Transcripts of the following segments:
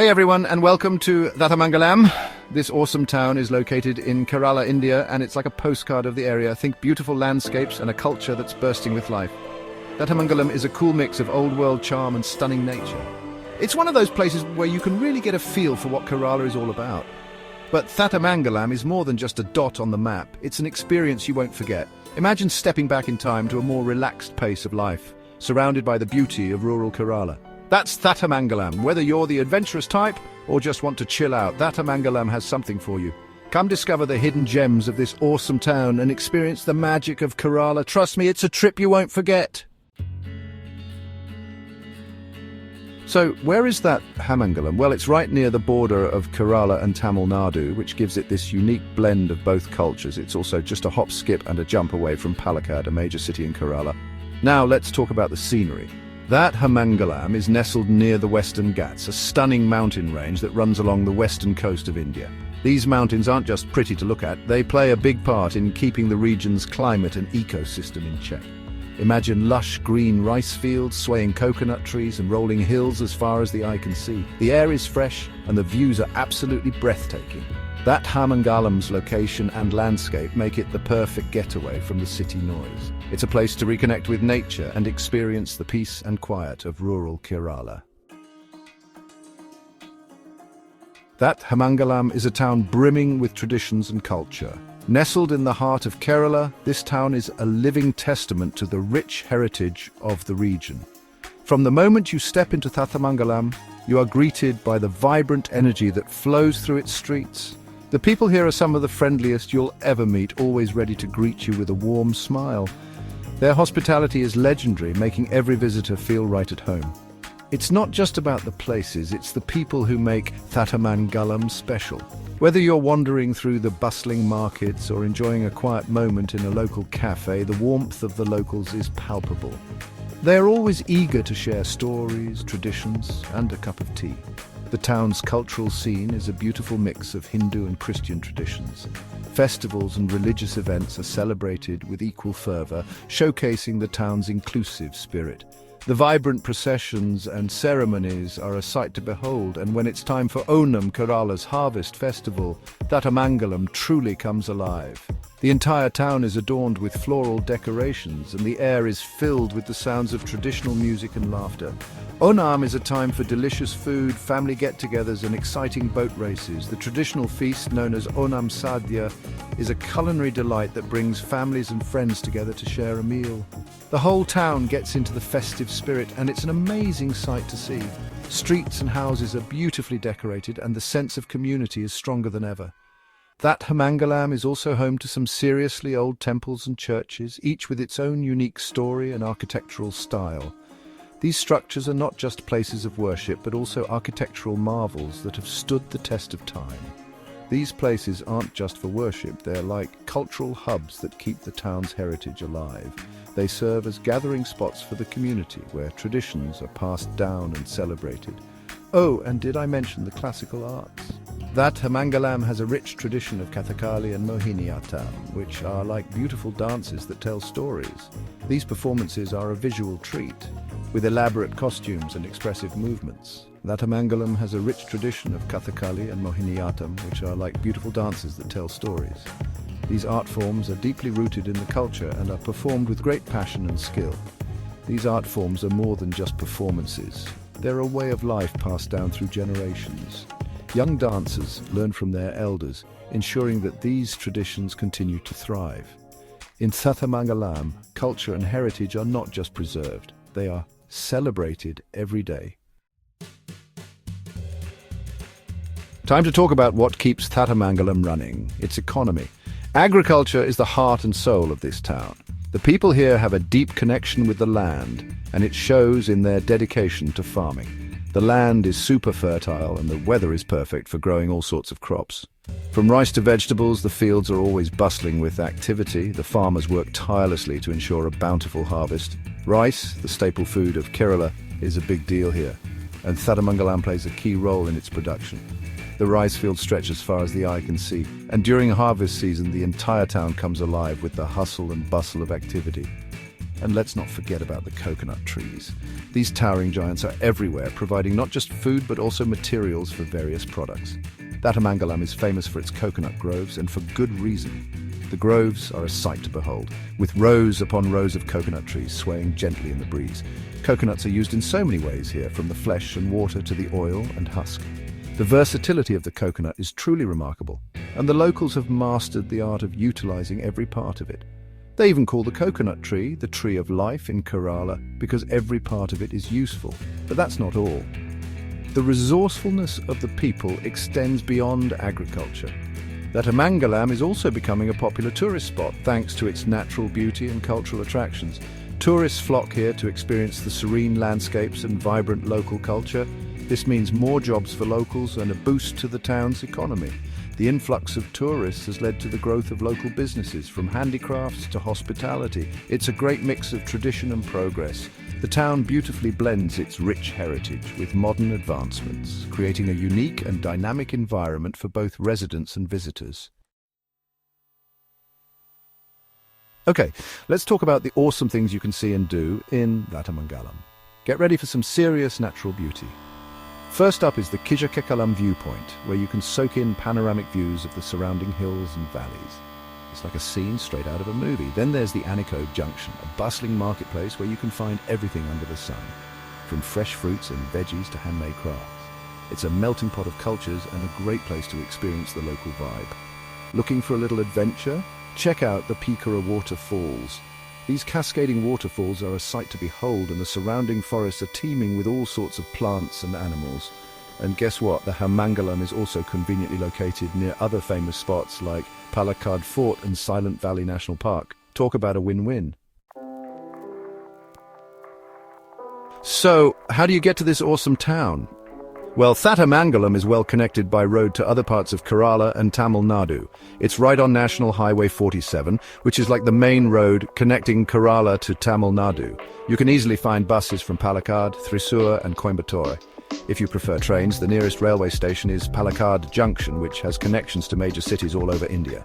Hey everyone, and welcome to Thathamangalam. This awesome town is located in Kerala, India, and it's like a postcard of the area. Think beautiful landscapes and a culture that's bursting with life. Thathamangalam is a cool mix of old world charm and stunning nature. It's one of those places where you can really get a feel for what Kerala is all about. But Thathamangalam is more than just a dot on the map. It's an experience you won't forget. Imagine stepping back in time to a more relaxed pace of life, surrounded by the beauty of rural Kerala. That's Thathamangalam. Whether you're the adventurous type or just want to chill out, Thathamangalam has something for you. Come discover the hidden gems of this awesome town and experience the magic of Kerala. Trust me, it's a trip you won't forget. So, where is Thathamangalam? Well, it's right near the border of Kerala and Tamil Nadu, which gives it this unique blend of both cultures. It's also just a hop, skip and a jump away from Palakkad, a major city in Kerala. Now, let's talk about the scenery. Thathamangalam is nestled near the Western Ghats, a stunning mountain range that runs along the western coast of India. These mountains aren't just pretty to look at, they play a big part in keeping the region's climate and ecosystem in check. Imagine lush green rice fields, swaying coconut trees and rolling hills as far as the eye can see. The air is fresh and the views are absolutely breathtaking. Thathamangalam's location and landscape make it the perfect getaway from the city noise. It's a place to reconnect with nature and experience the peace and quiet of rural Kerala. Thathamangalam is a town brimming with traditions and culture. Nestled in the heart of Kerala, this town is a living testament to the rich heritage of the region. From the moment you step into Thathamangalam, you are greeted by the vibrant energy that flows through its streets. The people here are some of the friendliest you'll ever meet, always ready to greet you with a warm smile. Their hospitality is legendary, making every visitor feel right at home. It's not just about the places, it's the people who make Thathamangalam special. Whether you're wandering through the bustling markets or enjoying a quiet moment in a local cafe, the warmth of the locals is palpable. They are always eager to share stories, traditions, and a cup of tea. The town's cultural scene is a beautiful mix of Hindu and Christian traditions. Festivals and religious events are celebrated with equal fervor, showcasing the town's inclusive spirit. The vibrant processions and ceremonies are a sight to behold, and when it's time for Onam, Kerala's harvest festival, Thathamangalam truly comes alive. The entire town is adorned with floral decorations, and the air is filled with the sounds of traditional music and laughter. Onam is a time for delicious food, family get-togethers and exciting boat races. The traditional feast, known as Onam Sadhya, is a culinary delight that brings families and friends together to share a meal. The whole town gets into the festive spirit, and it's an amazing sight to see. Streets and houses are beautifully decorated, and the sense of community is stronger than ever. Thathamangalam is also home to some seriously old temples and churches, each with its own unique story and architectural style. These structures are not just places of worship, but also architectural marvels that have stood the test of time. These places aren't just for worship, they're like cultural hubs that keep the town's heritage alive. They serve as gathering spots for the community, where traditions are passed down and celebrated. Oh, and did I mention the classical arts? Thathamangalam has a rich tradition of Kathakali and Mohiniyattam, which are like beautiful dances that tell stories. These performances are a visual treat, with elaborate costumes and expressive movements. Thathamangalam has a rich tradition of Kathakali and Mohiniyattam, which are like beautiful dances that tell stories. These art forms are deeply rooted in the culture and are performed with great passion and skill. These art forms are more than just performances. They're a way of life passed down through generations. Young dancers learn from their elders, ensuring that these traditions continue to thrive. In Thathamangalam, culture and heritage are not just preserved, they are celebrated every day. Time to talk about what keeps Thathamangalam running, its economy. Agriculture is the heart and soul of this town. The people here have a deep connection with the land, and it shows in their dedication to farming. The land is super fertile and the weather is perfect for growing all sorts of crops. From rice to vegetables, the fields are always bustling with activity. The farmers work tirelessly to ensure a bountiful harvest. Rice, the staple food of Kerala, is a big deal here, and Thathamangalam plays a key role in its production. The rice fields stretch as far as the eye can see, and during harvest season the entire town comes alive with the hustle and bustle of activity. And let's not forget about the coconut trees. These towering giants are everywhere, providing not just food but also materials for various products. Thathamangalam is famous for its coconut groves, and for good reason. The groves are a sight to behold, with rows upon rows of coconut trees swaying gently in the breeze. Coconuts are used in so many ways here, from the flesh and water to the oil and husk. The versatility of the coconut is truly remarkable, and the locals have mastered the art of utilizing every part of it. They even call the coconut tree the tree of life in Kerala because every part of it is useful. But that's not all. The resourcefulness of the people extends beyond agriculture. Thathamangalam is also becoming a popular tourist spot thanks to its natural beauty and cultural attractions. Tourists flock here to experience the serene landscapes and vibrant local culture. This means more jobs for locals and a boost to the town's economy. The influx of tourists has led to the growth of local businesses, from handicrafts to hospitality. It's a great mix of tradition and progress. The town beautifully blends its rich heritage with modern advancements, creating a unique and dynamic environment for both residents and visitors. Okay, let's talk about the awesome things you can see and do in Thathamangalam. Get ready for some serious natural beauty. First up is the Kijakalam viewpoint, where you can soak in panoramic views of the surrounding hills and valleys. It's like a scene straight out of a movie. Then there's the Anikode Junction, a bustling marketplace where you can find everything under the sun, from fresh fruits and veggies to handmade crafts. It's a melting pot of cultures and a great place to experience the local vibe. Looking for a little adventure? Check out the Pikara waterfalls. These cascading waterfalls are a sight to behold, and the surrounding forests are teeming with all sorts of plants and animals. And guess what? The Hamangalam is also conveniently located near other famous spots like Palakkad Fort and Silent Valley National Park. Talk about a win-win. So, how do you get to this awesome town? Well, Thathamangalam is well connected by road to other parts of Kerala and Tamil Nadu. It's right on National Highway 47, which is like the main road connecting Kerala to Tamil Nadu. You can easily find buses from Palakkad, Thrissur and Coimbatore. If you prefer trains, the nearest railway station is Palakkad Junction, which has connections to major cities all over India.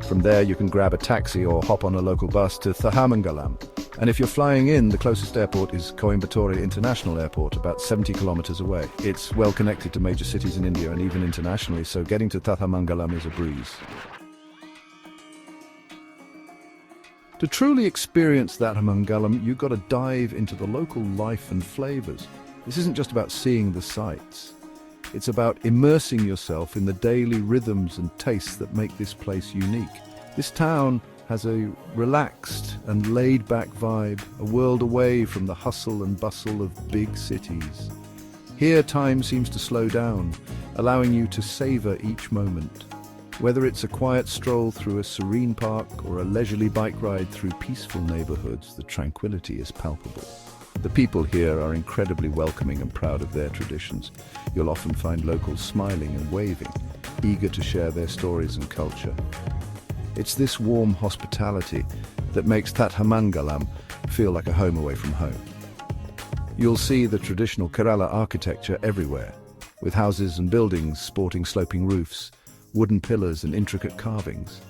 From there, you can grab a taxi or hop on a local bus to Thathamangalam. And if you're flying in, the closest airport is Coimbatore International Airport, about 70 kilometers away. It's well connected to major cities in India and even internationally, so getting to Thathamangalam is a breeze. To truly experience Thathamangalam, you've got to dive into the local life and flavors. This isn't just about seeing the sights. It's about immersing yourself in the daily rhythms and tastes that make this place unique. This town has a relaxed and laid-back vibe, a world away from the hustle and bustle of big cities. Here, time seems to slow down, allowing you to savor each moment. Whether it's a quiet stroll through a serene park or a leisurely bike ride through peaceful neighborhoods, the tranquility is palpable. The people here are incredibly welcoming and proud of their traditions. You'll often find locals smiling and waving, eager to share their stories and culture. It's this warm hospitality that makes Thathamangalam feel like a home away from home. You'll see the traditional Kerala architecture everywhere, with houses and buildings sporting sloping roofs, wooden pillars and intricate carvings.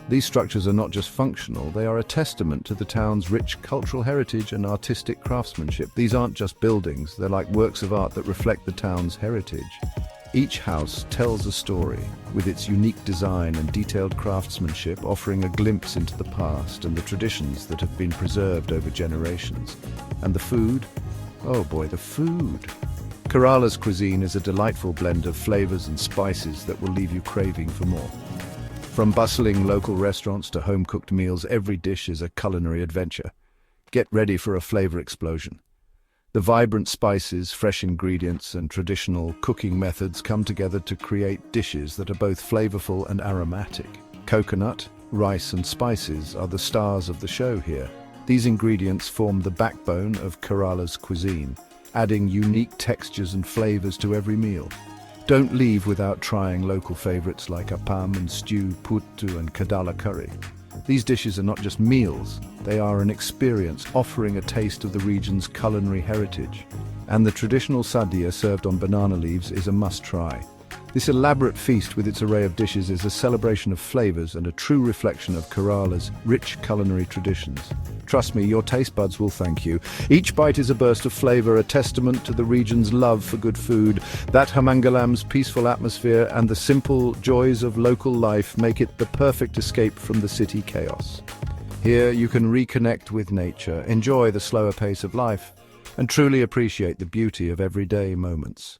These structures are not just functional, they are a testament to the town's rich cultural heritage and artistic craftsmanship. These aren't just buildings, they're like works of art that reflect the town's heritage. Each house tells a story, with its unique design and detailed craftsmanship offering a glimpse into the past and the traditions that have been preserved over generations. And the food? Oh boy, the food! Kerala's cuisine is a delightful blend of flavors and spices that will leave you craving for more. From bustling local restaurants to home-cooked meals, every dish is a culinary adventure. Get ready for a flavor explosion. The vibrant spices, fresh ingredients, and traditional cooking methods come together to create dishes that are both flavorful and aromatic. Coconut, rice, and spices are the stars of the show here. These ingredients form the backbone of Kerala's cuisine, adding unique textures and flavors to every meal. Don't leave without trying local favorites like appam and stew, puttu and kadala curry. These dishes are not just meals, they are an experience offering a taste of the region's culinary heritage. And the traditional sadhya served on banana leaves is a must-try. This elaborate feast with its array of dishes is a celebration of flavors and a true reflection of Kerala's rich culinary traditions. Trust me, your taste buds will thank you. Each bite is a burst of flavor, a testament to the region's love for good food. Thathamangalam's peaceful atmosphere and the simple joys of local life make it the perfect escape from the city chaos. Here you can reconnect with nature, enjoy the slower pace of life, and truly appreciate the beauty of everyday moments.